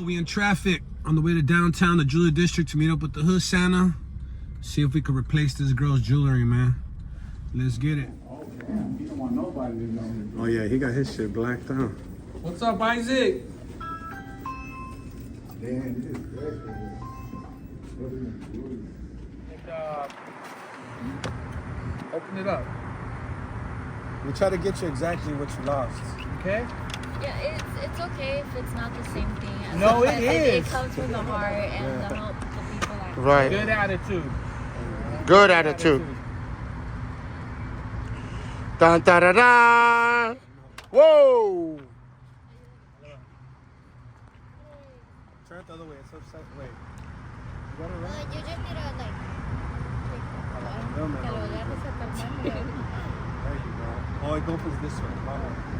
Yo, we in traffic on the way to downtown, the jewelry district, to meet up with the hood Santa. See if we could replace this girl's jewelry, man. Let's get it. Oh, damn. He don't want nobody to know. Oh yeah, he got his shit blacked out. What's up, Isaac? Damn, this is great. Open it up. We try to get you exactly what you lost. Okay? Yeah, it's okay if it's not the same thing. As No, it It is. comes from the heart and the help the people like. Right. Good attitude. Good attitude. Dun, da, da, da. Whoa. Turn it the other way. It's upside. Wait. You just need to like. No, no, no. There you go. Oh, it opens this way.